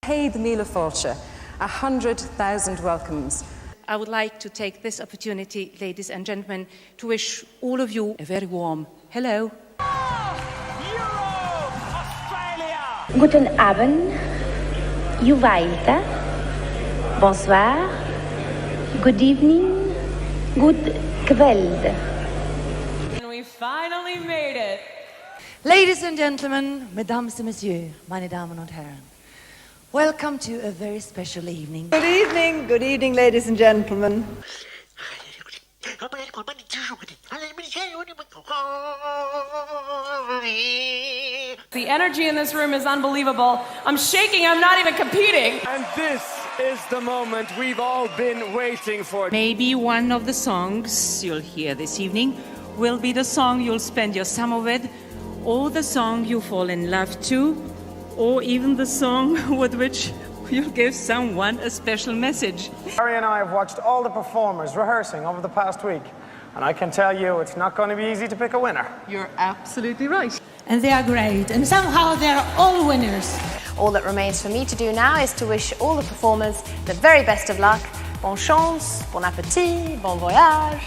Paid míle fáilte, 100,000 welcomes. I would like to take this opportunity, ladies and gentlemen, to wish all of you a very warm hello. Guten Abend, Juvaita, bonsoir, good evening, good kveld. And we finally made it. Ladies and gentlemen, mesdames et messieurs, meine Damen und Herren, welcome to a very special evening. Good evening, ladies and gentlemen. The energy in this room is unbelievable. I'm shaking, I'm not even competing. And this is the moment we've all been waiting for. Maybe one of the songs you'll hear this evening will be the song you'll spend your summer with, or the song you fall in love to, or even the song with which you'll give someone a special message. Harry and I have watched all the performers rehearsing over the past week, and I can tell you it's not going to be easy to pick a winner. You're absolutely right. And they are great, and somehow they're all winners. All that remains for me to do now is to wish all the performers the very best of luck. Bonne chance, bon appétit, bon voyage.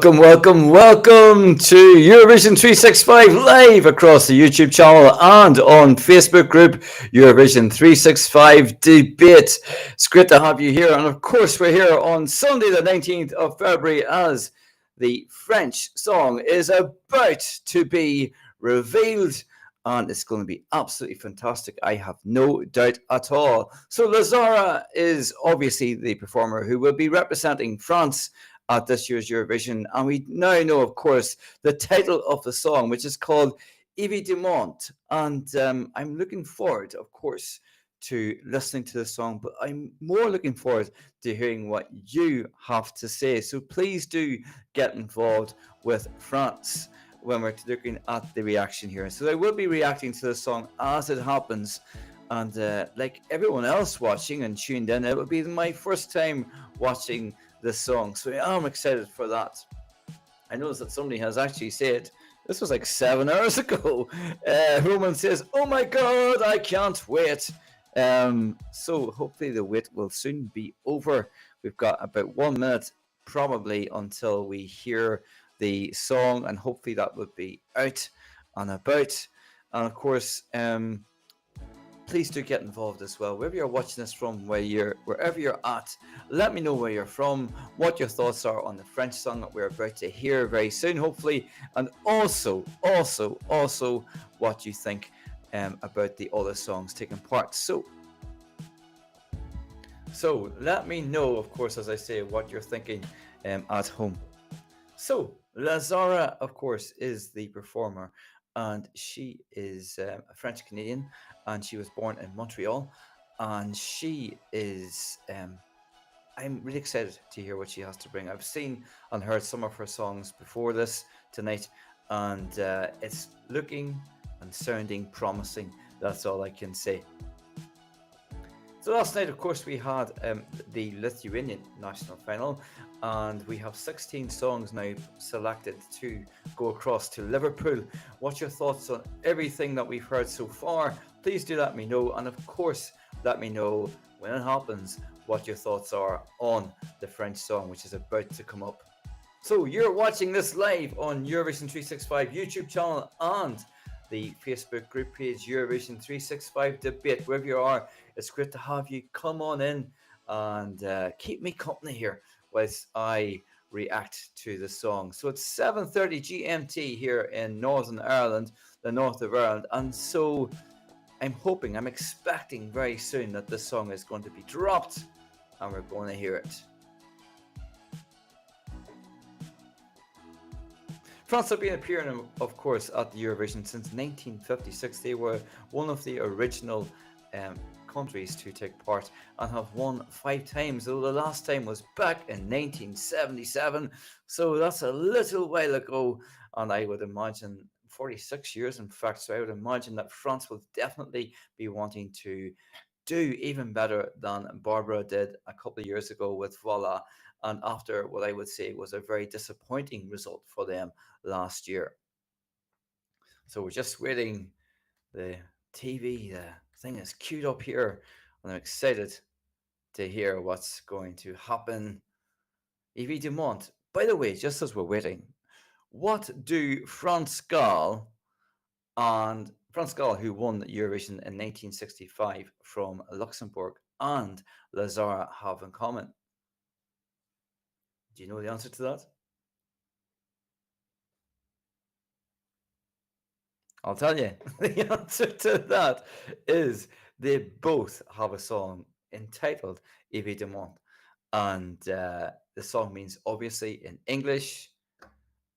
Welcome to Eurovision 365 live across the YouTube channel and on Facebook group Eurovision 365 Debate. It's great to have you here, and of course we're here on Sunday the 19th of February as the French song is about to be revealed, and it's going to be absolutely fantastic. I have no doubt at all. So Zarra is obviously the performer who will be representing France at this year's Eurovision, and we now know, of course, the title of the song, which is called Évidemment, and I'm looking forward, of course, to listening to the song, but I'm more looking forward to hearing what you have to say. So please do get involved with France when we're looking at the reaction here. So I will be reacting to the song as it happens, and like everyone else watching and tuned in, it will be my first time watching this song, so I'm excited for that. I noticed that somebody has actually said this was like 7 hours ago. Roman says, "Oh my God, I can't wait." So hopefully the wait will soon be over. We've got about 1 minute probably until we hear the song, and hopefully that would be out and about. And of course, please do get involved as well. Wherever you're watching this from, wherever you're at, let me know where you're from, what your thoughts are on the French song that we're about to hear very soon, hopefully, and also what you think about the other songs taking part. So let me know, of course, as I say, what you're thinking at home. So Zarra, of course, is the performer, and she is a French Canadian, and she was born in Montreal, and she is I'm really excited to hear what she has to bring. I've seen and heard some of her songs before this tonight, and it's looking and sounding promising. That's all I can say. So last night, of course, we had the Lithuanian national final, and we have 16 songs now selected to go across to Liverpool. What's your thoughts on everything that we've heard so far? Please do let me know, and of course, let me know when it happens what your thoughts are on the French song, which is about to come up. So you're watching this live on Eurovision 365 YouTube channel and the Facebook group page Eurovision 365 Debate. Wherever you are, it's great to have you. Come on in and keep me company here whilst I react to the song. So it's 7:30 GMT here in Northern Ireland, the north of Ireland, and so I'm expecting very soon that this song is going to be dropped and we're going to hear it. France have been appearing, of course, at the Eurovision since 1956. They were one of the original countries to take part and have won 5 times, though the last time was back in 1977. So that's a little while ago, and I would imagine 46 years, in fact. So I would imagine that France will definitely be wanting to do even better than Barbara did a couple of years ago with Voila, and after what I would say was a very disappointing result for them last year. So we're just waiting. The TV, the thing is queued up here, and I'm excited to hear what's going to happen. Évidemment, by the way, just as we're waiting, what do France Gall, who won Eurovision in 1965 from Luxembourg, and Zarra have in common? Do you know the answer to that? I'll tell you. The answer to that is they both have a song entitled Évidemment. And the song means obviously in English.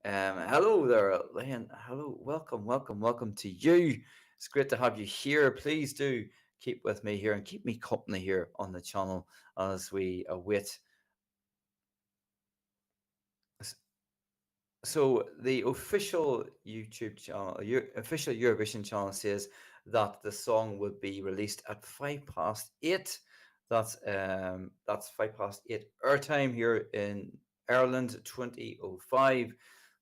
Hello there, Lian. Hello, welcome to you. It's great to have you here. Please do keep with me here and keep me company here on the channel as we await. So the official YouTube channel, official Eurovision channel says that the song would be released at 8:05. That's 8:05 our time here in Ireland, 20:05.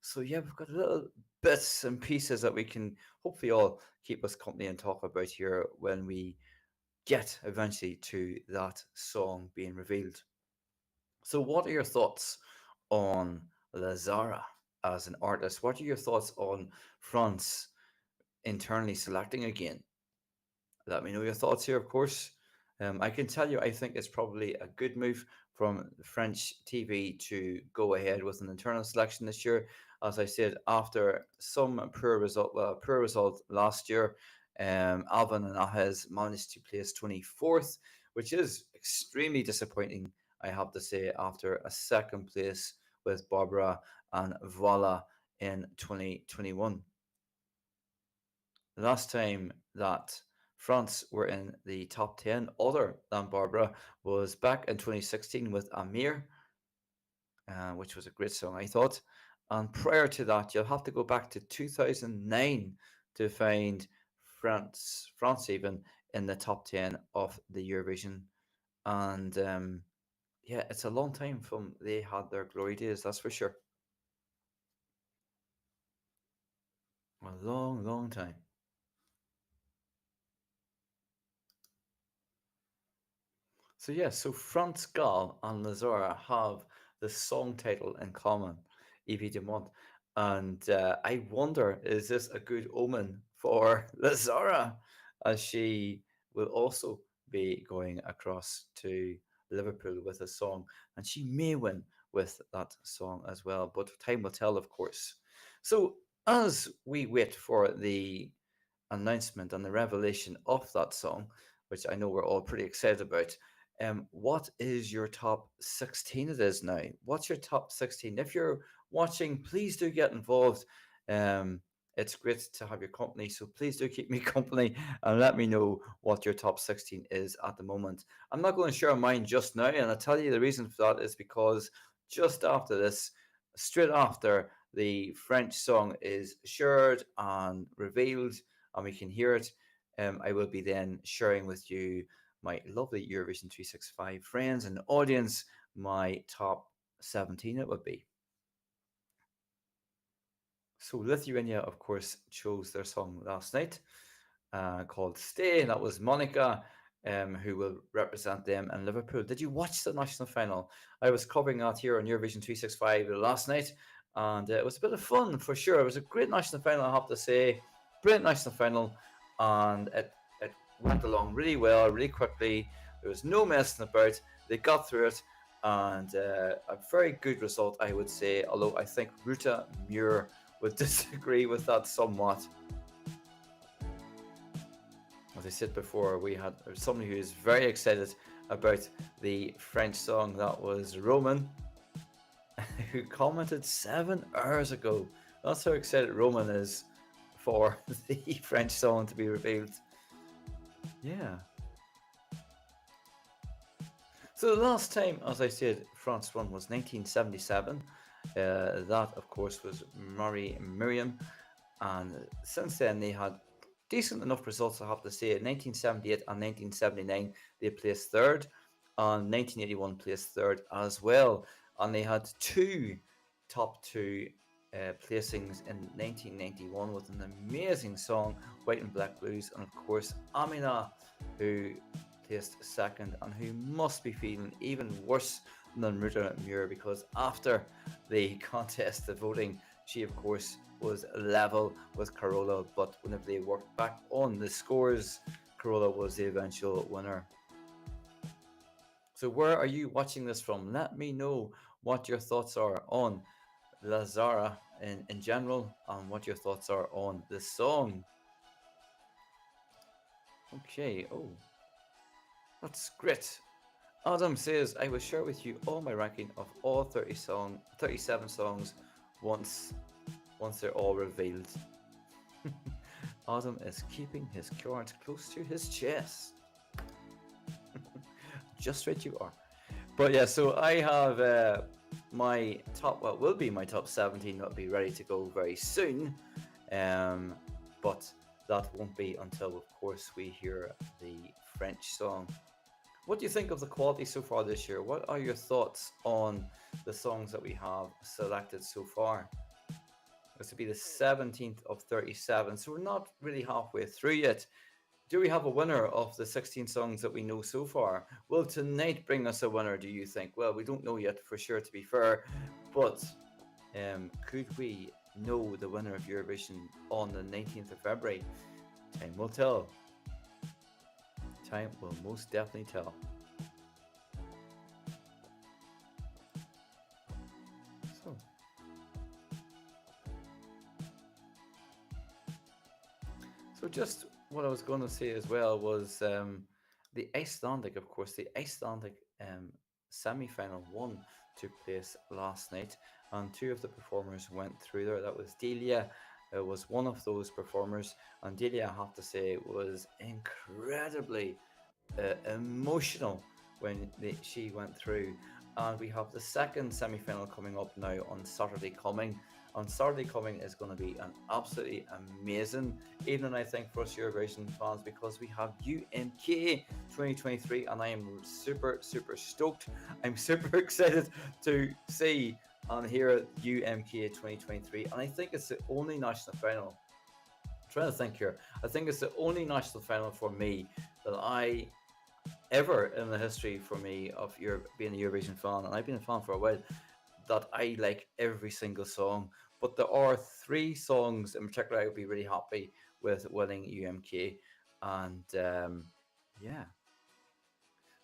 So yeah, we've got little bits and pieces that we can hopefully all keep us company and talk about here when we get eventually to that song being revealed. So what are your thoughts on Zarra as an artist? What are your thoughts on France internally selecting again? Let me know your thoughts here, of course. I can tell you, I think it's probably a good move from French TV to go ahead with an internal selection this year. As I said, after some poor result last year, Alvin and Ahez managed to place 24th, which is extremely disappointing, I have to say, after a second place with Barbara and Voila in 2021. Last time that France were in the top 10, other than Barbara, was back in 2016 with Amir, which was a great song, I thought. And prior to that, you'll have to go back to 2009 to find France even in the top 10 of the Eurovision. And yeah, it's a long time from they had their glory days, that's for sure. A long time. So yeah, so France Gall and Zarra have the song title in common, Évidemment. And I wonder, is this a good omen for Zarra, as she will also be going across to Liverpool with a song, and she may win with that song as well, but time will tell, of course. So as we wait for the announcement and the revelation of that song, which I know we're all pretty excited about, what is your top 16? It is now. What's your top 16? If you're watching, please do get involved. It's great to have your company, so please do keep me company and let me know what your top 16 is at the moment. I'm not going to share mine just now, and I'll tell you the reason for that is because just after this, straight after the French song is shared and revealed and we can hear it, I will be then sharing with you, my lovely Eurovision 365 friends and audience, my top 17 it would be. So Lithuania, of course, chose their song last night called Stay, and that was Monica, who will represent them in Liverpool. Did you watch the national final? I was covering that here on Eurovision 365 last night, and it was a bit of fun for sure. It was a great national final, I have to say. Brilliant national final, and it went along really well, really quickly. There was no messing about. They got through it, and a very good result, I would say, although I think Ruta Muir would disagree with that somewhat. As I said before, we had somebody who is very excited about the French song. That was Roman, who commented 7 hours ago. That's how excited Roman is for the French song to be revealed. Yeah. So the last time, as I said, France won was 1977. That, of course, was Marie Miriam. And since then, they had decent enough results, I have to say. In 1978 and 1979, they placed third. And 1981 placed third as well. And they had top two placings in 1991 with an amazing song, White and Black Blues. And of course, Amina, who placed second and who must be feeling even worse than Ruta Muir, because after the contest, the voting, she of course was level with Carola, but whenever they worked back on the scores, Carola was the eventual winner. So where are you watching this from? Let me know what your thoughts are on La Zarra in general, and what your thoughts are on this song. Okay, oh, that's great. Adam says, I will share with you all my ranking of all 37 songs once they're all revealed. Adam is keeping his cards close to his chest. Just right you are. But yeah, so I have my top, what will be my top 17 that'll be ready to go very soon. But that won't be until, of course, we hear the French song. What do you think of the quality so far this year? What are your thoughts on the songs that we have selected so far? This will be the 17th of 37, so we're not really halfway through yet. Do we have a winner of the 16 songs that we know so far? Will tonight bring us a winner, do you think? Well, we don't know yet for sure, to be fair, but could we know the winner of Eurovision on the 19th of February? Time will tell. Time will most definitely tell. So just what I was going to say as well was the Icelandic, of course, the Icelandic semi-final one took place last night, and two of the performers went through there. That was Delia, was one of those performers, and Delia, I have to say, was incredibly emotional when she went through. And we have the second semi-final coming up now on Saturday coming. On Saturday coming is going to be an absolutely amazing evening, I think, for us Eurovision fans, because we have UMK 2023, and I am super stoked. I'm super excited to see and hear UMK 2023, and I think it's the only national final. I'm trying to think here. I think it's the only national final for me that I ever in the history for me of being a Eurovision fan, and I've been a fan for a while, that I like every single song. But there are three songs in particular I would be really happy with winning UMK. And yeah.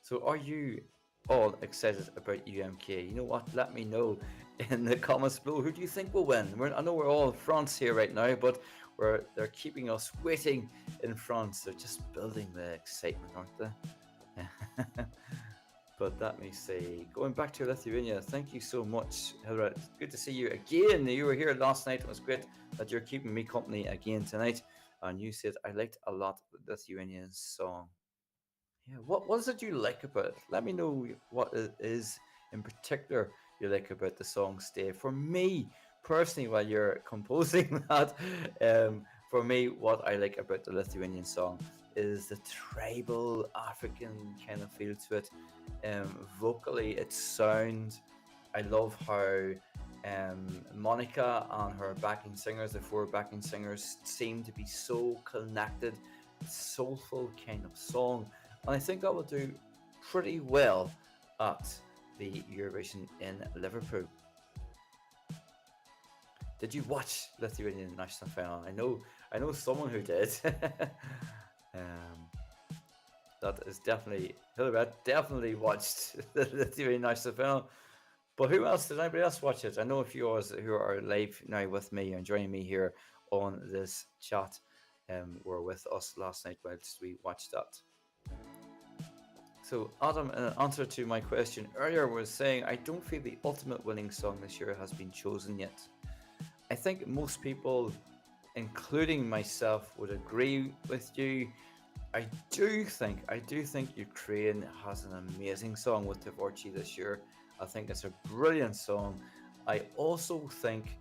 So are you all excited about UMK? You know what? Let me know in the comments below. Who do you think will win? I know we're all France here right now, but they're keeping us waiting in France. They're just building the excitement, aren't they? But let me see. Going back to Lithuania, thank you so much, Hilra. It's good to see you again. You were here last night. It was great that you're keeping me company again tonight. And you said, I liked a lot the Lithuanian song. Yeah, what is it you like about it? Let me know what it is in particular you like about the song Stay. For me, personally, while you're composing that, for me, what I like about the Lithuanian song is the tribal African kind of feel to it. Vocally, it sounds. I love how Monica and her backing singers, the four backing singers, seem to be so connected. Soulful kind of song, and I think that will do pretty well at the Eurovision in Liverpool. Did you watch Lithuanian national final? I know someone who did. That is definitely Hilary. Definitely watched the Lithuanian national final. But who else? Did anybody else watch it? I know a few of us who are live now with me and joining me here on this chat were with us last night whilst we watched that. So Adam, in answer to my question earlier, was saying, I don't feel the ultimate winning song this year has been chosen yet. I think most people, including myself, would agree with you. I do think Ukraine has an amazing song with Tvorchi this year. I think it's a brilliant song. I also think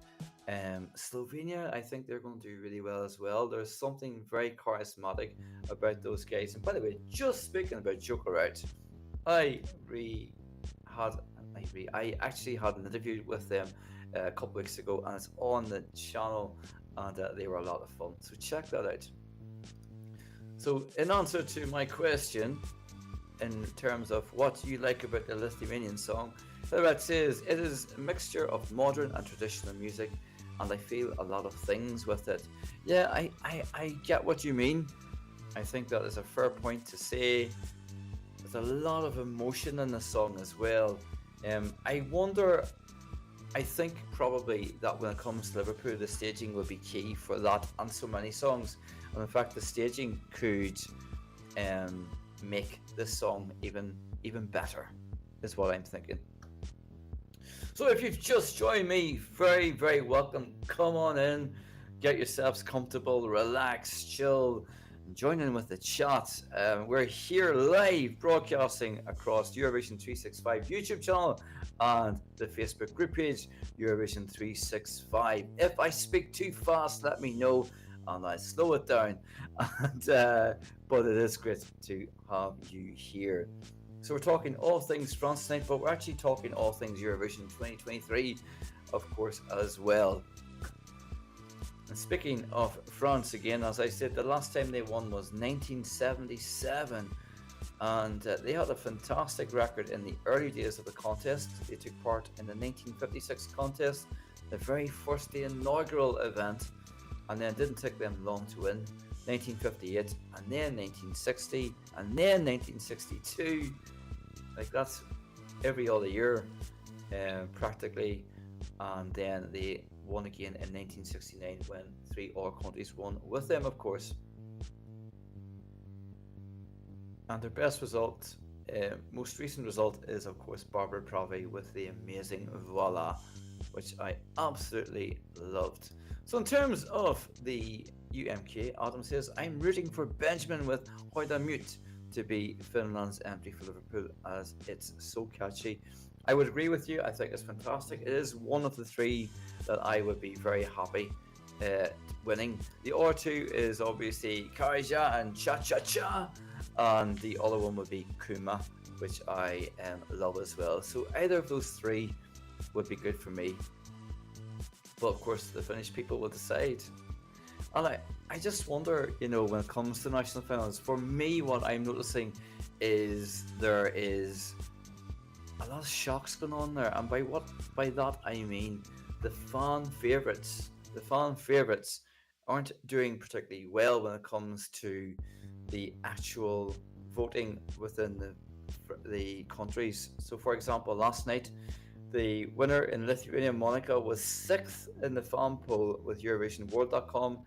Slovenia, I think they're going to do really well as well. There's something very charismatic about those guys. And by the way, just speaking about Joker Out, I actually had an interview with them a couple weeks ago, and it's on the channel, and they were a lot of fun. So check that out. So in answer to my question, in terms of what you like about the Lithuanian song, Red says it is a mixture of modern and traditional music, and I feel a lot of things with it. Yeah, I get what you mean. I think that is a fair point to say. There's a lot of emotion in the song as well. I think probably that when it comes to Liverpool, the staging will be key for that and so many songs. And in fact, the staging could make this song even better, is what I'm thinking. So if you've just joined me, very, very welcome. Come on in, get yourselves comfortable, relax, chill, and join in with the chat. We're here live broadcasting across Eurovision 365 YouTube channel and the Facebook group page, Eurovision 365. If I speak too fast, let me know and I slow it down. But it is great to have you here. So we're talking all things France tonight, but we're actually talking all things Eurovision 2023, of course, as well. And speaking of France again, as I said, the last time they won was 1977, and they had a fantastic record in the early days of the contest. They took part in the 1956 contest, the very first, the inaugural event, and then it didn't take them long to win. 1958, and then 1960, and then 1962. Like, that's every other year, practically. And then they won again in 1969 when 3 other countries won with them, of course. And their best result, most recent result, is of course Barbara Pravi with the amazing Voila, which I absolutely loved. So in terms of the UMK, Adam says, I'm rooting for Benjamin with Hoida Mute to be Finland's entry for Liverpool, as it's so catchy. I would agree with you. I think it's fantastic. It is one of the 3 that I would be very happy winning. The other 2 is obviously Karija and Cha Cha Cha, and the other one would be Kuma, which I love as well. So either of those 3 would be good for me. But of course, the Finnish people will decide. And I just wonder, when it comes to national finals, for me, what I'm noticing is there is a lot of shocks going on there. And by that I mean the fan favourites. The fan favourites aren't doing particularly well when it comes to the actual voting within the countries. So for example, last night, the winner in Lithuania, Monica, was 6th in the fan poll with EurovisionWorld.com.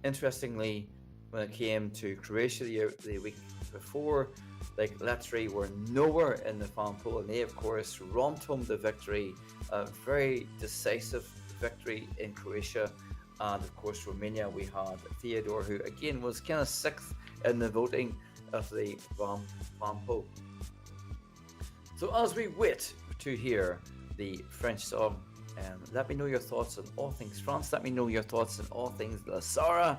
Interestingly, when it came to Croatia the week before, Letri were nowhere in the fan poll, and they of course romped home the victory, a very decisive victory in Croatia. And of course Romania, we had Theodore, who again was kind of 6th in the voting of the fan poll. So as we wait to hear the French song, let me know your thoughts on all things France. Let me know your thoughts on all things La Zarra,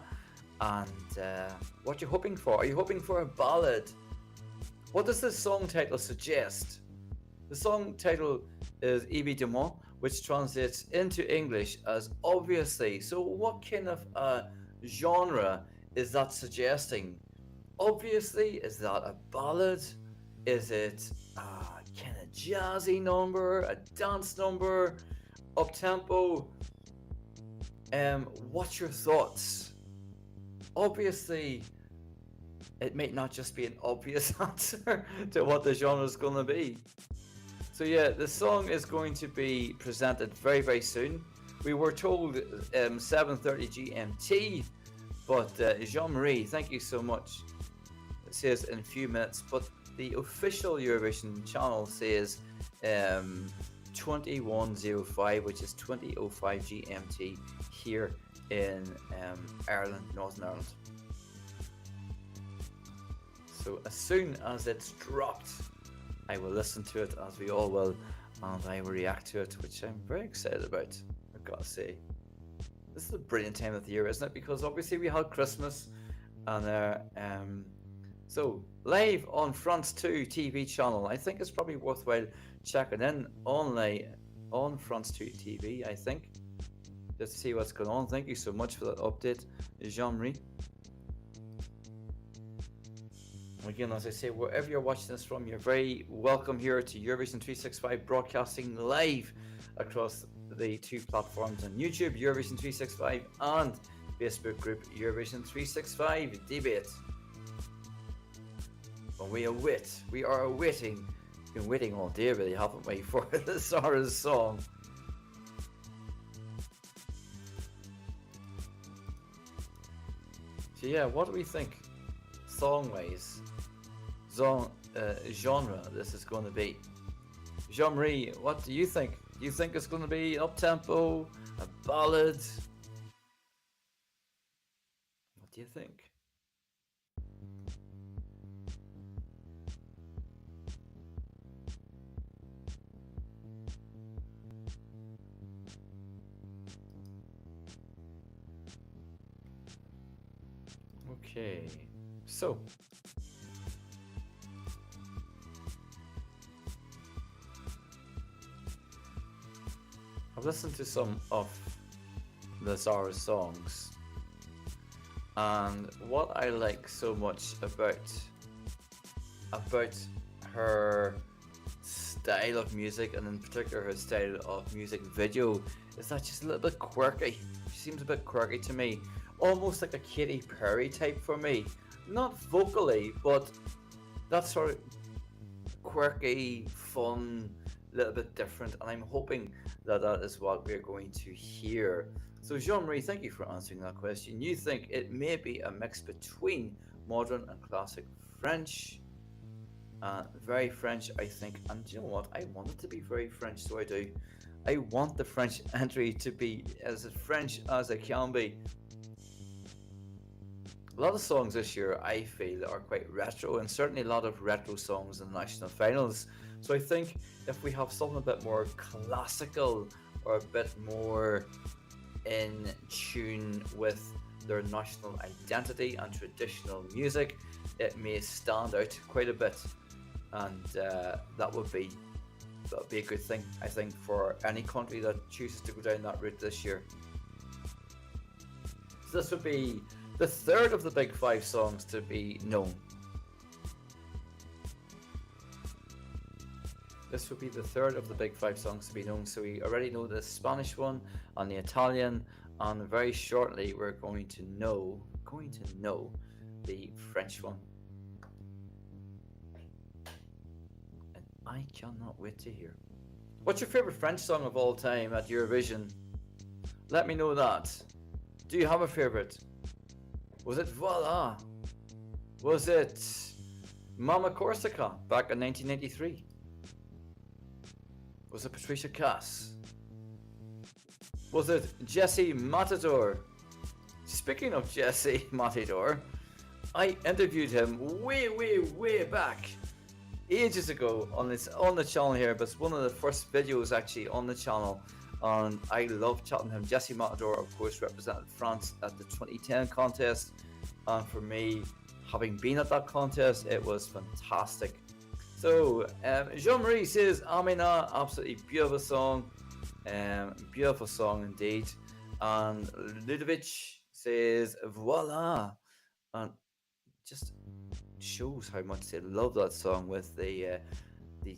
and what you're hoping for. Are you hoping for a ballad? What does the song title suggest? The song title is Évidemment, which translates into English as obviously. So what kind of genre is that suggesting? Obviously, is that a ballad? Is it a kind of jazzy number, a dance number, up-tempo? What's your thoughts? Obviously, it might not just be an obvious answer to what the genre is going to be. So yeah, the song is going to be presented very, very soon. We were told 7:30 GMT, but Jean-Marie, thank you so much. It says in a few minutes, but the official Eurovision channel says 21:05, which is 20:05 GMT here in Ireland, Northern Ireland. So as soon as it's dropped, I will listen to it, as we all will, and I will react to it, which I'm very excited about, I've got to say. This is a brilliant time of the year, isn't it? Because obviously we had Christmas, and so live on France 2 TV channel. I think it's probably worthwhile checking in online on France 2 TV, I think, just to see what's going on. Thank you so much for that update, Jean-Marie. Again, as I say, wherever you're watching this from, you're very welcome here to Eurovision 365 broadcasting live across the two platforms on YouTube, Eurovision 365, and Facebook group Eurovision 365 Debate. But we are awaiting, been waiting all day really, haven't we, for the Zarra's song. So yeah, what do we think, song-wise? Genre this is going to be. Jean-Marie, what do you think? Do you think it's going to be up-tempo, a ballad? What do you think? Okay, so I've listened to some of the Zarra's songs, and what I like so much about her style of music, and in particular her style of music video, is that she's a little bit quirky. She seems a bit quirky to me, almost like a Katy Perry type for me. Not vocally, but that sort of quirky, fun, little bit different, and I'm hoping that that is what we're going to hear. So Jean-Marie, thank you for answering that question. You think it may be a mix between modern and classic French, very French, I think, and you know what, I want it to be very French, so I do. I want the French entry to be as French as it can be. A lot of songs this year I feel are quite retro, and certainly a lot of retro songs in the national finals. So I think if we have something a bit more classical or a bit more in tune with their national identity and traditional music, it may stand out quite a bit, and that would be a good thing, I think, for any country that chooses to go down that route this year. So this would be the third of the big five songs to be known. This would be the third of the big five songs to be known. So we already know the Spanish one and the Italian, and very shortly we're going to know the French one. And I cannot wait to hear. What's your favorite French song of all time at Eurovision? Let me know that. Do you have a favorite? Was it Voila? Was it Mama Corsica back in 1993? Was it Patricia Cass? Was it Jesse Matador? Speaking of Jesse Matador, I interviewed him way back, ages ago on the channel here, but it's one of the first videos actually on the channel, and I love chatting to him. Jesse Matador, of course, represented France at the 2010 contest, and for me, having been at that contest, it was fantastic. So Jean-Marie says Amina, absolutely beautiful song indeed, and Ludovic says Voila, and just shows how much they love that song with the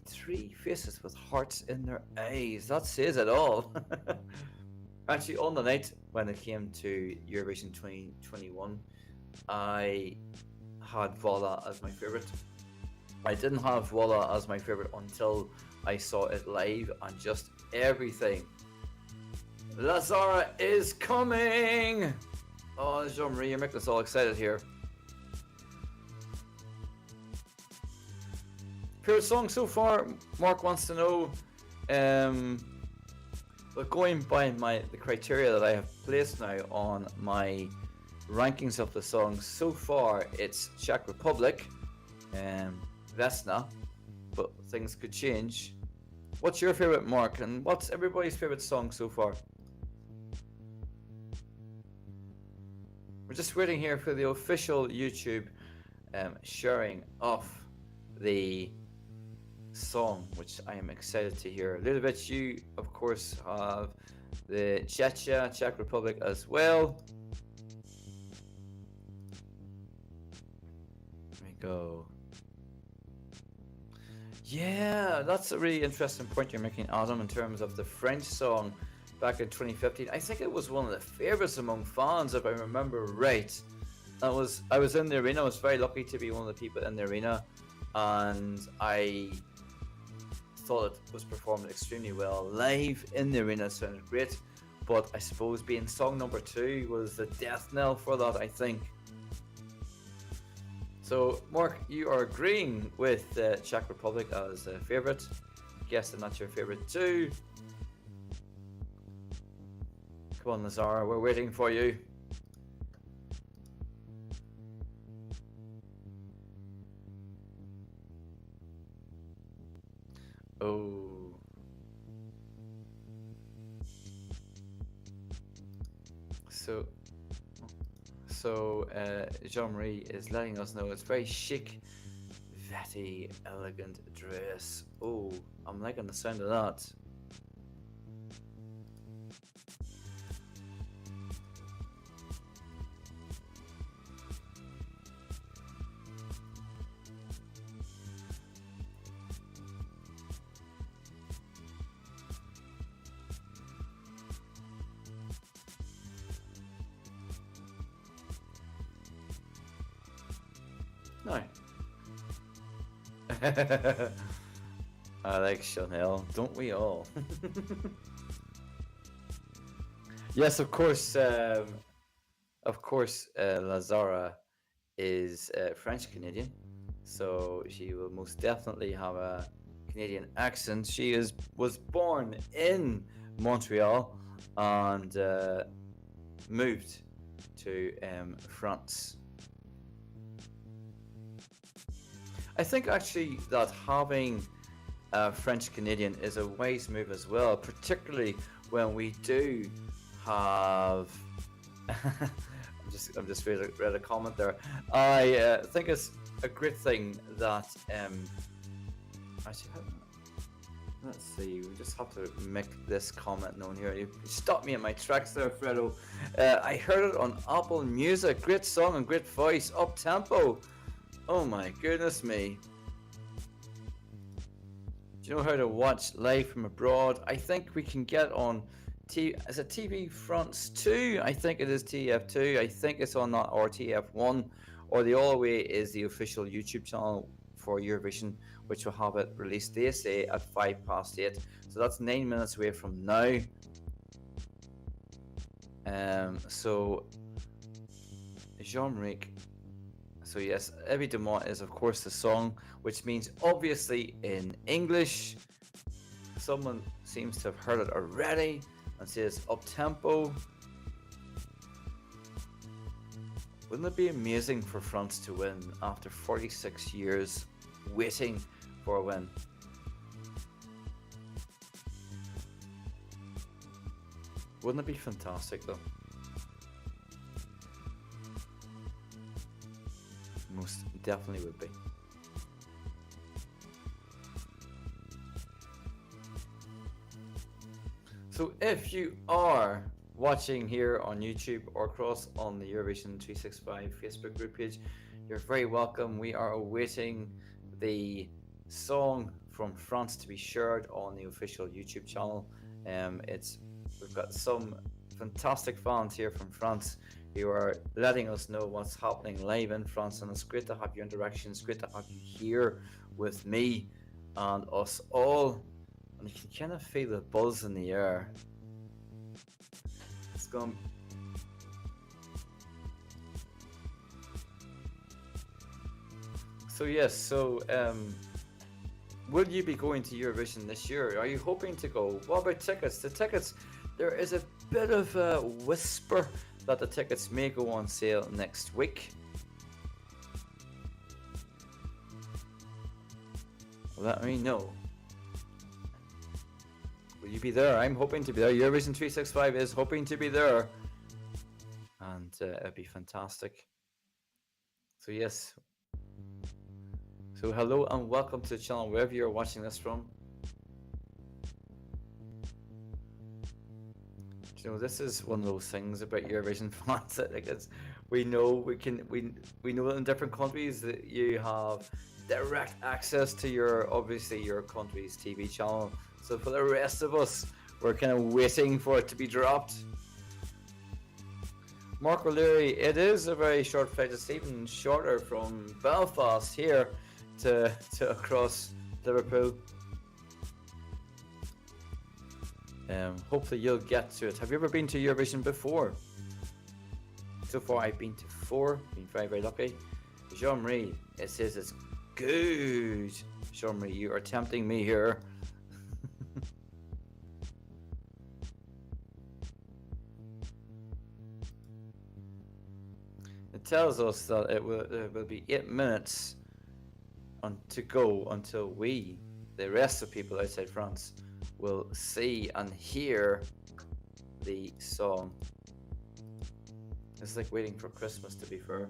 three faces with hearts in their eyes. That says it all. Actually, on the night when it came to Eurovision 2021, I had Voila as my favourite. I didn't have Voila as my favourite until I saw it live, and just everything. La Zarra is coming! Oh, Jean-Marie, you're making us all excited here. Favorite song so far? Mark wants to know. But going by the criteria that I have placed now on my rankings of the songs, so far it's Czech Republic, Vesna, but things could change. What's your favourite, Mark, and what's everybody's favourite song so far? We're just waiting here for the official YouTube sharing of the song, which I am excited to hear. A little bit, you of course have the Czech Republic as well. There we go. Yeah, that's a really interesting point you're making, Adam, in terms of the French song back in 2015. I think it was one of the favourites among fans, if I remember right. I was in the arena. I was very lucky to be one of the people in the arena, and I thought it was performed extremely well live in the arena. It sounded great, but I suppose being song number 2 was the death knell for that, I think. So, Mark, you are agreeing with the Czech Republic as a favourite. Guessing that's your favourite too. Come on, Zarra, we're waiting for you. Oh. So Jean-Marie is letting us know it's very chic, very elegant dress. Oh, I'm liking the sound of that. No. I like Chanel, don't we all? Yes, of course. Zarra is French Canadian, so she will most definitely have a Canadian accent. She was born in Montreal and moved to France. I think actually that having a French Canadian is a wise move as well, particularly when we do have. I'm just read a comment there. I think it's a great thing that actually. Let's see. We just have to make this comment known here. You stopped me in my tracks there, Fredo. I heard it on Apple Music. Great song and great voice, up tempo. Oh my goodness me. Do you know how to watch live from abroad? I think we can get on is it TV France 2? I think it is TF2. I think it's on that, or TF1. Or the All Away is the official YouTube channel for Eurovision, which will have it released, they say, at 8:05. So that's 9 minutes away from now. So Jean-Marie. So yes, Évidemment is of course the song, which means obviously in English. Someone seems to have heard it already and says up tempo. Wouldn't it be amazing for France to win after 46 years waiting for a win? Wouldn't it be fantastic though? Most definitely would be. So if you are watching here on YouTube or across on the Eurovision 365 Facebook group page, you're very welcome. We are awaiting the song from France to be shared on the official YouTube channel. We've got some fantastic fans here from France who are letting us know what's happening live in France, and it's great to have your interaction. It's great to have you here with me and us all, and you can kind of feel the buzz in the air. It's going. So yes, will you be going to Eurovision this year? Are you hoping to go? What about tickets? The tickets, there is a bit of a whisper that the tickets may go on sale next week. let me know. Will you be there? I'm hoping to be there. Eurovision 365 is hoping to be there. And it'd be fantastic. So yes. So hello and welcome to the channel wherever you're watching this from. You know, this is one of those things about Eurovision fans that like we know that in different countries that you have direct access to your country's TV channel. So for the rest of us, we're kind of waiting for it to be dropped. Mark O'Leary, it is a very short flight. It's even shorter from Belfast here to across Liverpool. Hopefully you'll get to it. Have you ever been to Eurovision before? So far I've been to 4, been very, very lucky. Jean-Marie, it says it's good. Jean-Marie, you are tempting me here. It tells us that it will be 8 minutes to go until we, the rest of people outside France, will see and hear the song. It's like waiting for Christmas, to be fair.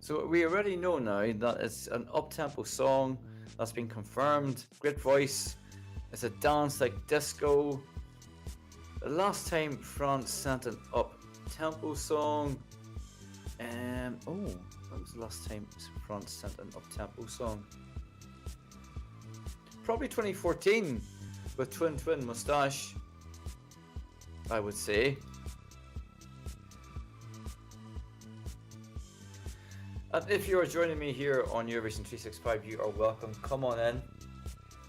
So we already know now that it's an up-tempo song that's been confirmed. Great voice. It's a dance like disco. The last time France sent an up-tempo song, when was the last time France sent an up-tempo song? Probably 2014 with Twin Moustache, I would say. And if you are joining me here on Eurovision 365, you are welcome. Come on in.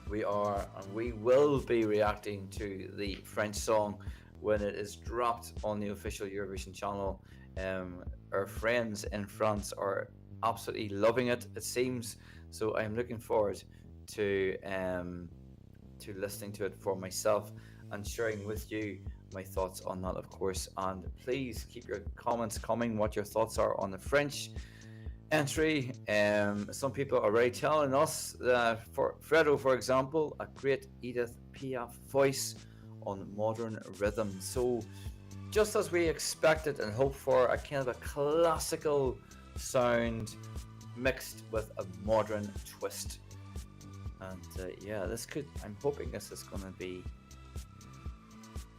We will be reacting to the French song when it is dropped on the official Eurovision channel. Our friends in France are absolutely loving it, it seems. So I'm looking forward to listening to it for myself and sharing with you my thoughts on that, of course. And please keep your comments coming, what your thoughts are on the French entry. Some people are already telling us that for Fredo, for example, a great Edith Piaf voice on modern rhythm. So just as we expected and hoped for, a kind of a classical sound mixed with a modern twist. And I'm hoping this is going to be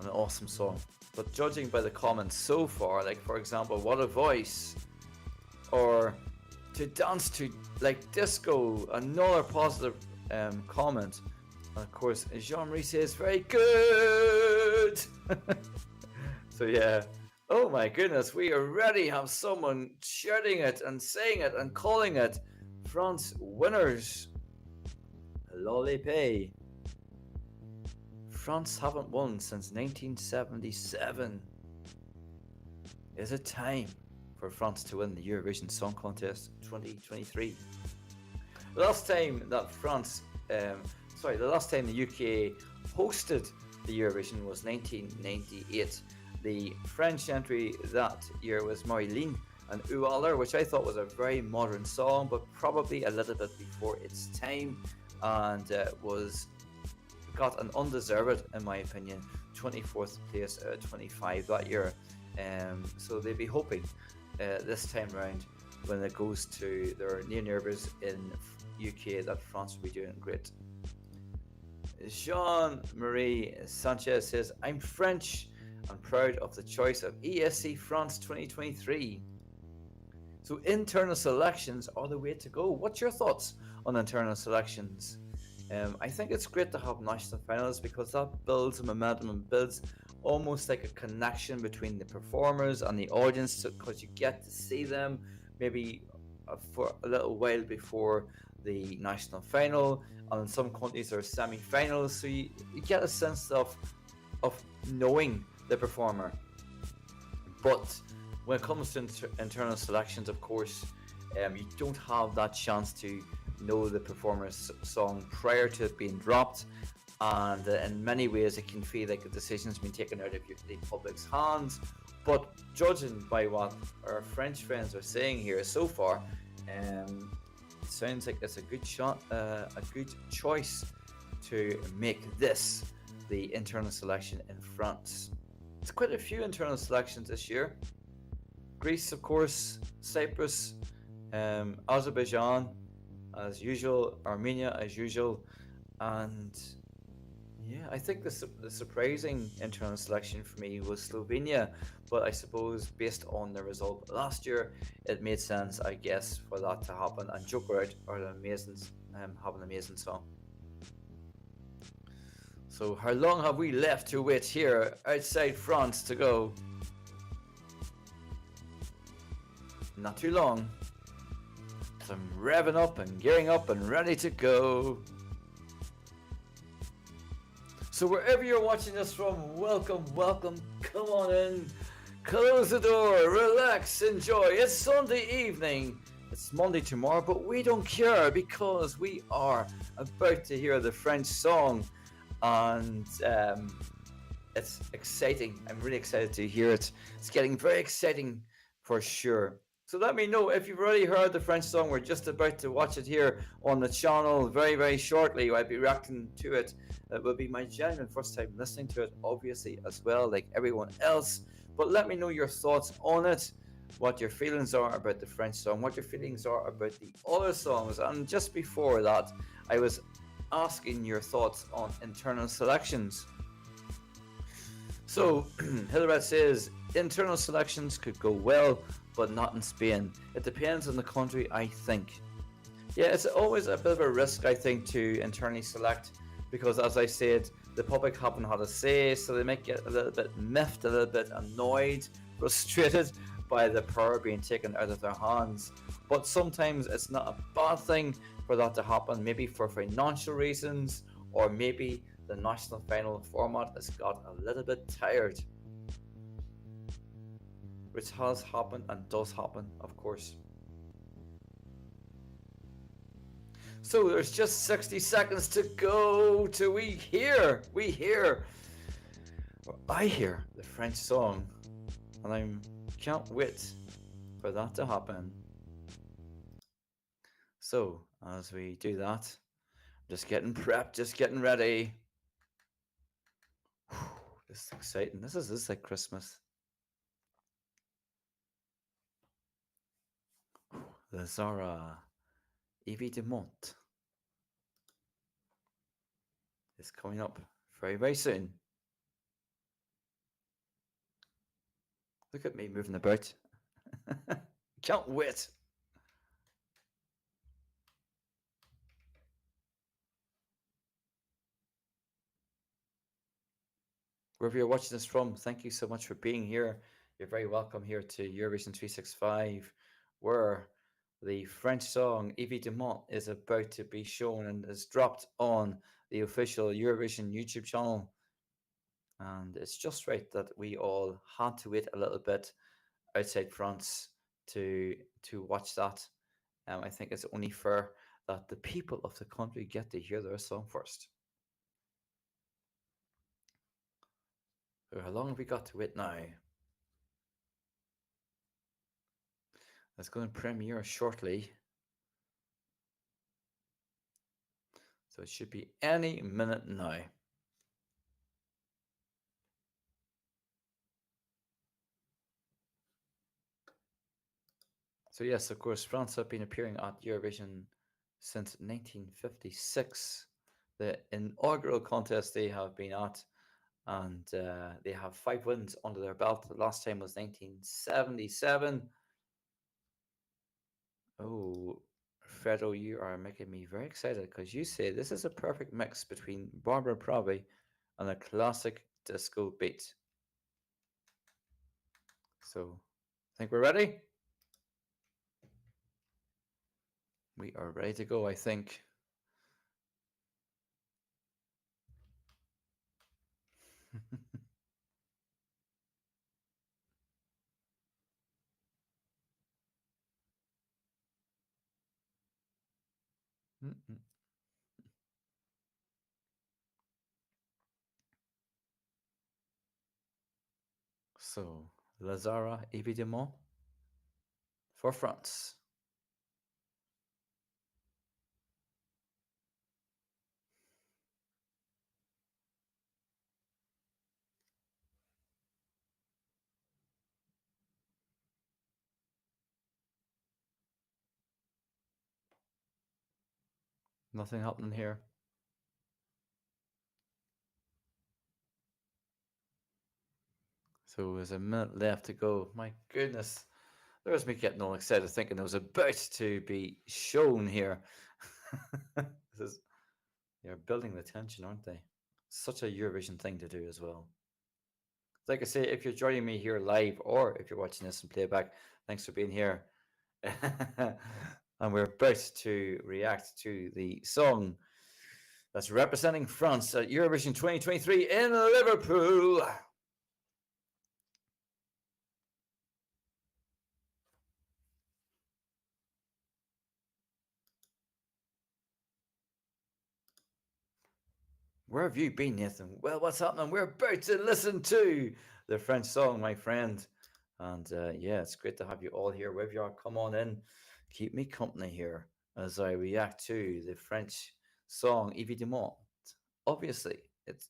an awesome song. But judging by the comments so far, like for example, what a voice, or to dance to like disco, another positive comment. And of course, Jean-Marie says very good. So yeah, oh my goodness, we already have someone shouting it and saying it and calling it France winners. Lollipe. France haven't won since 1977. Is it time for France to win the Eurovision Song Contest 2023? The last time that the last time the UK hosted the Eurovision was 1998. The French entry that year was Marilyn and Où aller, which I thought was a very modern song, but probably a little bit before its time, and got an undeserved, in my opinion, 24th place out of 25 that year. So they'd be hoping this time round, when it goes to their near neighbours in UK, that France will be doing great. Jean-Marie Sanchez says, I'm French and proud of the choice of ESC France 2023. So internal selections are the way to go. What's your thoughts on internal selections? I think it's great to have national finals because that builds momentum and builds almost like a connection between the performers and the audience, because you get to see them maybe for a little while before the national final, and in some countries there are semi-finals, so you get a sense of knowing the performer. But when it comes to internal selections, of course, you don't have that chance to know the performer's song prior to it being dropped, and in many ways it can feel like the decision's been taken out of the public's hands. But judging by what our French friends are saying here so far, sounds like it's a good shot, a good choice to make this the internal selection in France. It's quite a few internal selections this year. Greece, of course, Cyprus, Azerbaijan, as usual, Armenia, as usual, and yeah, I think the surprising internal selection for me was Slovenia, but I suppose based on the result last year, it made sense, I guess, for that to happen. And Joker Out are an amazing, have an amazing song. So how long have we left to wait here outside France to go? Not too long. So I'm revving up and gearing up and ready to go. So wherever you're watching this from, welcome, welcome, come on in, close the door, relax, enjoy. It's Sunday evening, it's Monday tomorrow, but we don't care because we are about to hear the French song, and it's exciting. I'm really excited to hear it. It's getting very exciting for sure. So let me know if you've already heard the French song. We're just about to watch it here on the channel very, very shortly. I'll be reacting to it. It will be my genuine first time listening to it, obviously, as well, like everyone else. But let me know your thoughts on it, what your feelings are about the French song, what your feelings are about the other songs. And just before that, I was asking your thoughts on internal selections. So, Hildebrand says, internal selections could go well, but not in Spain. It depends on the country, I think. Yeah, it's always a bit of a risk, I think, to internally select, because as I said, the public haven't had a say, so they might get a little bit miffed, a little bit annoyed, frustrated by the power being taken out of their hands. But sometimes it's not a bad thing for that to happen, maybe for financial reasons, or maybe the national final format has got a little bit tired. Which has happened and does happen, of course. So there's just 60 seconds to go till I hear the French song, and I can't wait for that to happen. So as we do that, just getting prepped, just getting ready. This is exciting. This is like Christmas. The Zarra Évidemment is coming up very, very soon. Look at me moving about. Can't wait. Wherever you're watching this from, thank you so much for being here. You're very welcome here to Eurovision 365, where the French song Évidemment is about to be shown and is dropped on the official Eurovision YouTube channel. And it's just right that we all had to wait a little bit outside France to watch that. I think it's only fair that the people of the country get to hear their song first. So how long have we got to wait now? It's going to premiere shortly. So it should be any minute now. So yes, of course, France have been appearing at Eurovision since 1956. The inaugural contest they have been at, and they have 5 wins under their belt. The last time was 1977. Oh, Fredo, you are making me very excited because you say this is a perfect mix between Barbara Pravi and a classic disco beat. So, I think we're ready? We are ready to go, I think. So, La Zarra, évidemment, for France. Nothing happening here. So there's a minute left to go. My goodness. There's me getting all excited thinking it was about to be shown here. They're building the tension, aren't they? Such a Eurovision thing to do as well. Like I say, if you're joining me here live or if you're watching this in playback, thanks for being here. And we're about to react to the song that's representing France at Eurovision 2023 in Liverpool. Where have you been, Nathan? Well, what's happening? We're about to listen to the French song, my friend. And yeah, it's great to have you all here with you. Come on in. Keep me company here as I react to the French song, Évidemment. Obviously, it's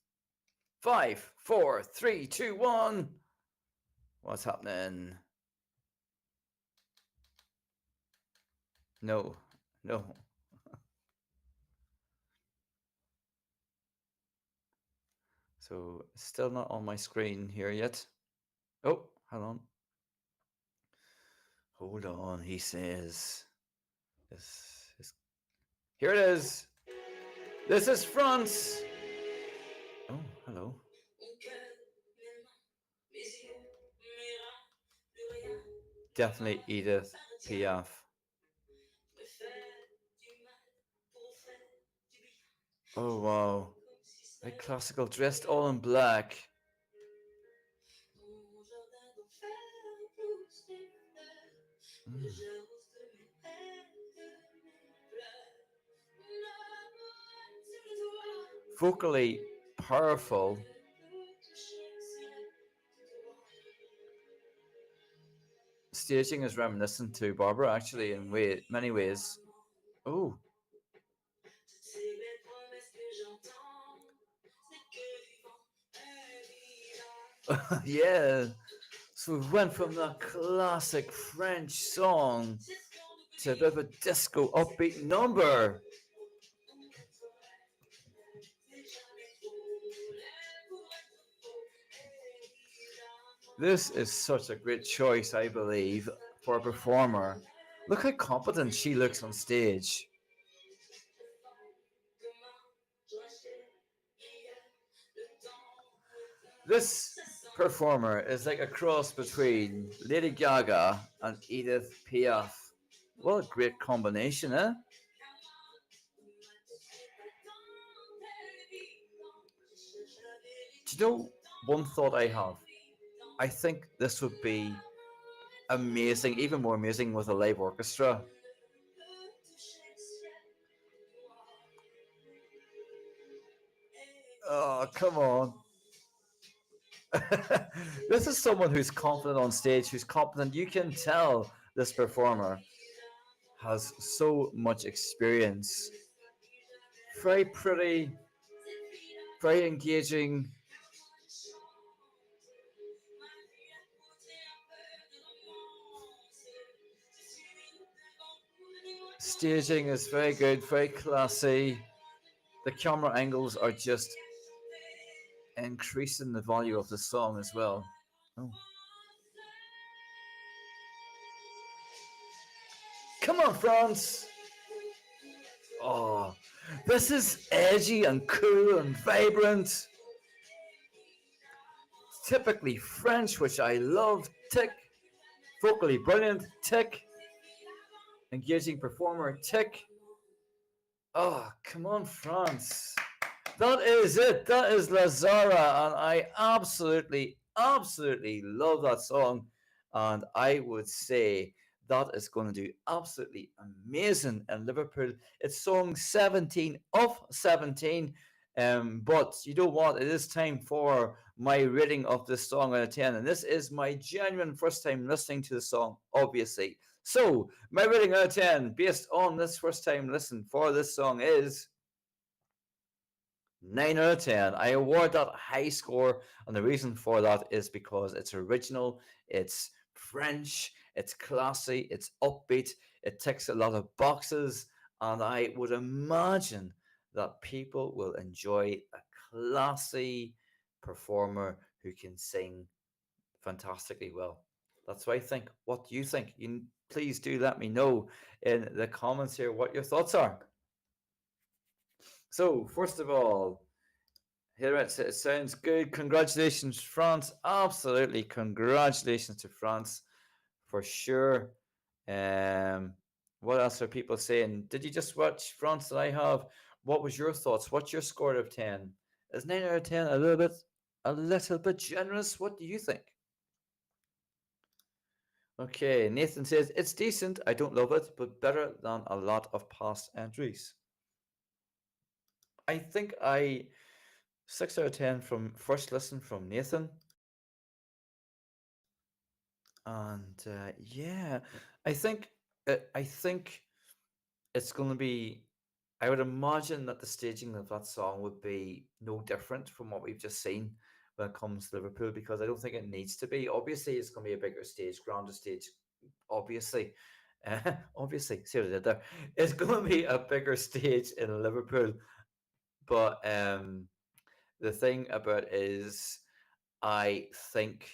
5, 4, 3, 2, 1. What's happening? No. So, still not on my screen here yet. Oh, hold on. Hold on, he says. Here it is. This is France. Oh, hello. Definitely Edith Piaf. Oh, wow. Very classical, dressed all in black. Vocally powerful. Staging is reminiscent to Barbara, actually, in many ways. Oh. Yeah. So we went from that classic French song to a bit of a disco upbeat number. This is such a great choice, I believe, for a performer. Look how competent she looks on stage. This performer is like a cross between Lady Gaga and Edith Piaf. What a great combination, eh? Do you know one thought I have? I think this would be amazing, even more amazing with a live orchestra. Oh, come on. This is someone who's confident on stage, who's competent. You can tell this performer has so much experience. Very pretty, very engaging. Staging is very good, very classy. The camera angles are just increasing the value of the song as well. Oh. Come on, France! Oh, this is edgy and cool and vibrant. Typically French, which I love. Tick. Vocally brilliant. Tick. Engaging performer. Tick. Oh, come on, France. That is it. That is La Zarra, and I absolutely love that song. And I would say that is going to do absolutely amazing in Liverpool. It's song 17 of 17. But you know what? It is time for my rating of this song out of 10. And this is my genuine first time listening to the song, obviously. So, my rating out of 10, based on this first time listen for this song, is 9 out of 10. I award that high score, and the reason for that is because it's original, it's French, it's classy, it's upbeat, it ticks a lot of boxes, And I would imagine that people will enjoy a classy performer who can sing fantastically well. That's what I think. What do you think? Please do let me know in the comments here what your thoughts are. So, first of all, here it sounds good. Congratulations, France. Absolutely. Congratulations to France for sure. What else are people saying? Did you just watch France that I have? What was your thoughts? What's your score out of 10? Is 9 out of 10 a little bit generous? What do you think? Okay, Nathan says, it's decent. I don't love it, but better than a lot of past entries. I think 6 out of 10 from first listen from Nathan. And yeah, I think it's going to be, I would imagine that the staging of that song would be no different from what we've just seen when it comes to Liverpool, because I don't think it needs to be. Obviously, it's going to be a bigger stage, grander stage. Obviously, obviously, see what I did there. It's going to be a bigger stage in Liverpool, but the thing about it is, I think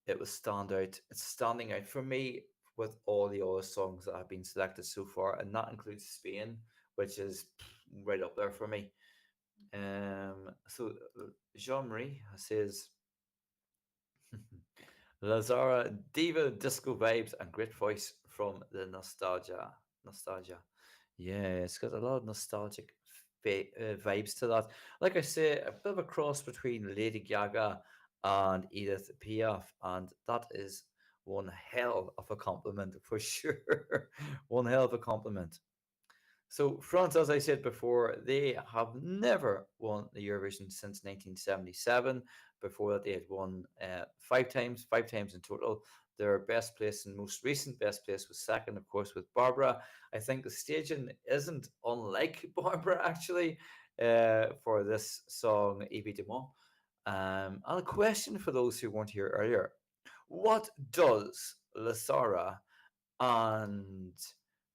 it will stand out. It's standing out for me with all the other songs that have been selected so far, and that includes Spain, which is right up there for me. So Jean-Marie says, La diva, disco vibes, and great voice from the nostalgia. Yeah, it's got a lot of nostalgic vibes to that. Like I say, a bit of a cross between Lady Gaga and Edith Piaf, and that is one hell of a compliment for sure. One hell of a compliment. So France, as I said before, they have never won the Eurovision since 1977. Before that, they had won 5 times in total. Their best place and most recent best place was second, of course, with Barbara. I think the staging isn't unlike Barbara, actually, for this song, Évidemment. And a question for those who weren't here earlier. What does Zarra and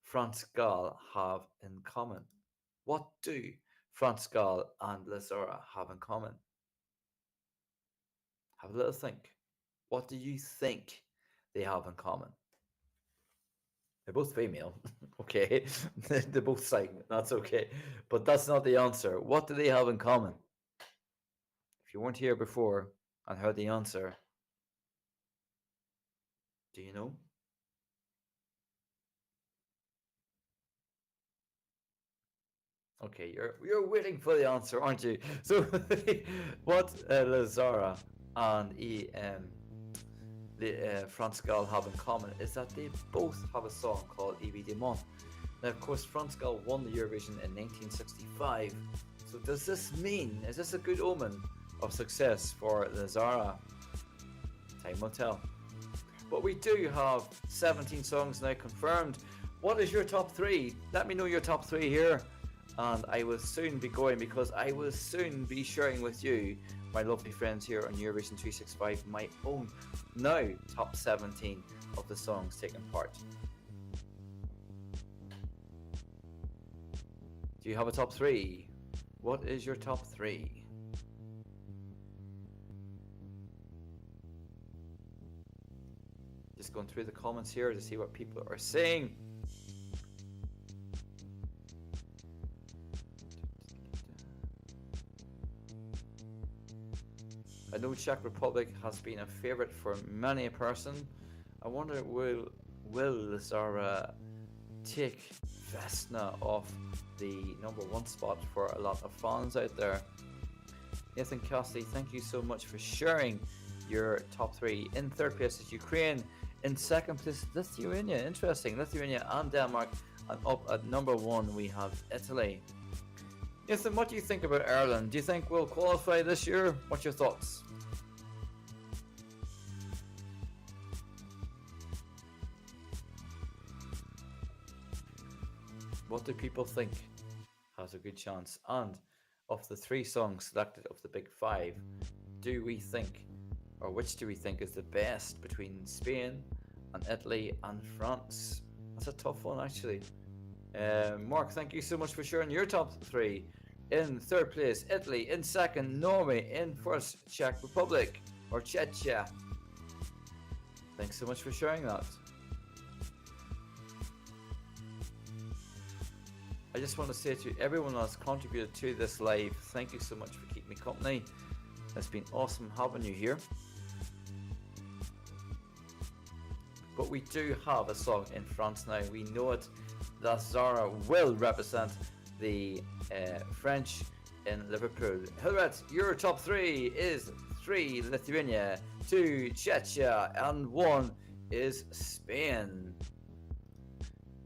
France Gall have in common? What do France Gall and Zarra have in common? Have a little think. What do you think they have in common? They're both female. Okay. They're both sing. That's okay. But that's not the answer. What do they have in common? If you weren't here before and heard the answer, do you know? Okay, you're waiting for the answer, aren't you? So, what Zarra and France Gall have in common is that they both have a song called Évidemment. Now, of course, France Gall won the Eurovision in 1965. So, does this mean, is this a good omen of success for Zarra? Time will tell. But we do have 17 songs now confirmed. What is your top 3? Let me know your top 3 here. And I will soon be going, because I will soon be sharing with you, my lovely friends here on Eurovision 365, my own now top 17 of the songs taking part. Do you have a top 3? What is your top 3? Just going through the comments here to see what people are saying. I know Czech Republic has been a favourite for many a person. I wonder, will Zarra take Vesna off the #1 spot for a lot of fans out there? Nathan Cassidy, thank you so much for sharing your top 3. In third place is Ukraine. In second place, Lithuania. Interesting, Lithuania and Denmark. And up at #1 we have Italy. Nathan, what do you think about Ireland? Do you think we'll qualify this year? What's your thoughts? What do people think has a good chance? And of the 3 songs selected of the big 5, do we think, or which do we think is the best between Spain and Italy and France? That's a tough one, actually. Mark, thank you so much for sharing your top 3. In 3rd place, Italy. In 2nd, Norway. In 1st, Czech Republic or Czechia. Thanks so much for sharing that. I just want to say to everyone that's contributed to this live, thank you so much for keeping me company. It's been awesome having you here. But we do have a song in France now. We know it, that Zarra will represent the French in Liverpool. Hilret, your top 3 is 3 Lithuania, 2 Czechia, and 1 is Spain.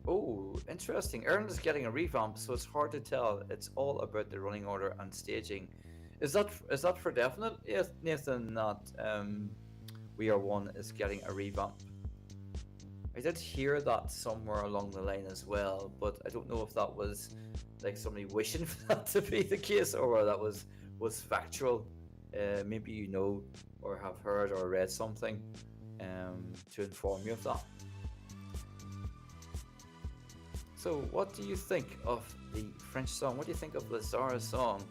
Oh, interesting. Ireland is getting a revamp, so it's hard to tell. It's all about the running order and staging. Is that for definite, yes, Nathan, that We Are One is getting a revamp? I did hear that somewhere along the line as well, but I don't know if that was like somebody wishing for that to be the case, or that was factual. Maybe you know, or have heard or read something to inform you of that. So what do you think of the French song? What do you think of the Zarra song?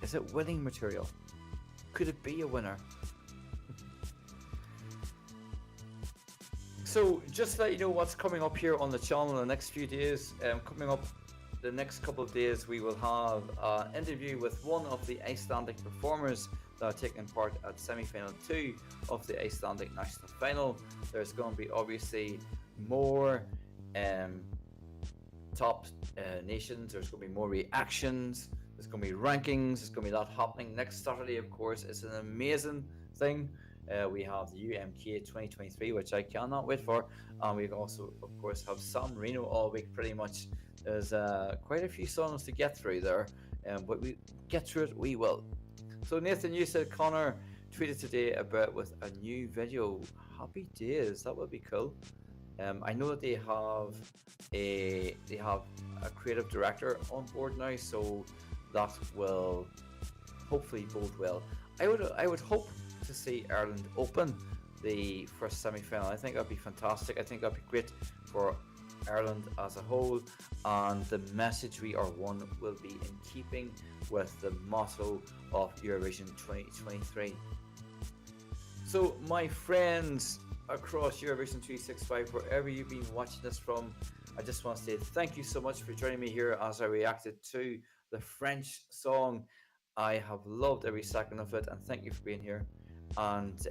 Is it winning material? Could it be a winner? So just to let you know what's coming up here on the channel in the next few days. Coming up the next couple of days, we will have an interview with one of the Icelandic performers that are taking part at semi-final 2 of the Icelandic national final. There's going to be obviously more top nations. There's going to be more reactions. There's going to be rankings. There's going to be a lot happening next Saturday. Of course, it's an amazing thing. We have the UMK 2023, which I cannot wait for, and we also, of course, have San Marino all week. Pretty much, there's quite a few songs to get through there, but we get through it. We will. So Nathan, you said Connor tweeted today about with a new video. Happy days. That would be cool. I know that they have a creative director on board now, so that will hopefully bode well. I would hope to see Ireland open the first semi-final. I think that'd be fantastic. I think that'd be great for Ireland as a whole, and the message We Are One will be in keeping with the motto of Eurovision 2023. So my friends across Eurovision 365, wherever you've been watching this from, I just want to say thank you so much for joining me here as I reacted to the French song. I have loved every second of it, and thank you for being here. And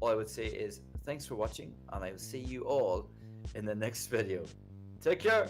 all I would say is thanks for watching, and I will see you all in the next video. Take care.